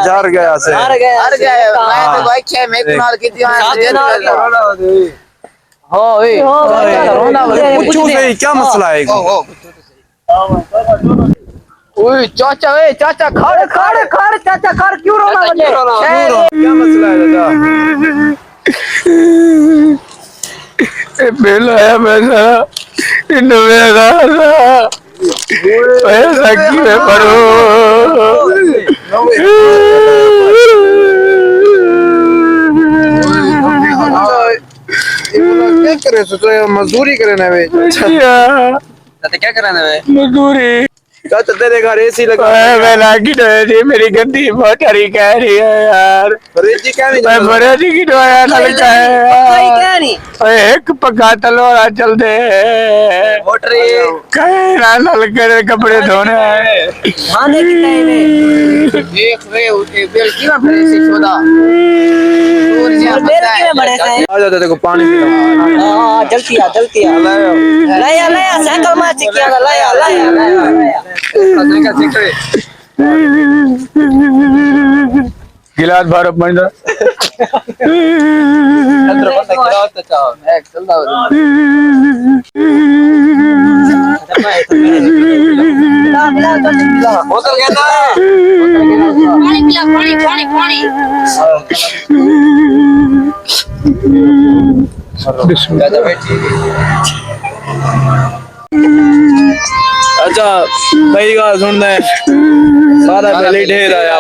हार गया से हार गया मैं तो भाई 6 में कुनाल की थी हो ओए पूछो सही क्या मसला है ओए चाचा खड़ चाचा खड़ क्यों रोना बजे क्या मसला है दादा बिल आया पैसा मेरा पैसा की में पढ़ो क्या करे तो मजदूरी करे ना वे क्या कराना है मजदूरी चाचा तेरे घर एसी लगा मैं लागी थी मेरी गंदी मोटर ही कह रही है यार फ्रिज क्या नहीं मैं बड़े जी की डोया लगता है क्या नहीं एक पक्का तलवार चल दे मोटर कहे ना नल करे कपड़े धोने धाने की टाइम है देख वे उसे बेल की ना फिर से छोड़ा बेल की में बड़े से आ जाता देखो पानी पीना हां जल्दी आ लाया साइकिल में से किया लाया गिलास भरो पंडा बोतल कहता पानी पिला पानी अच्छा भाई का सुनना है सारा पहले ढेर आया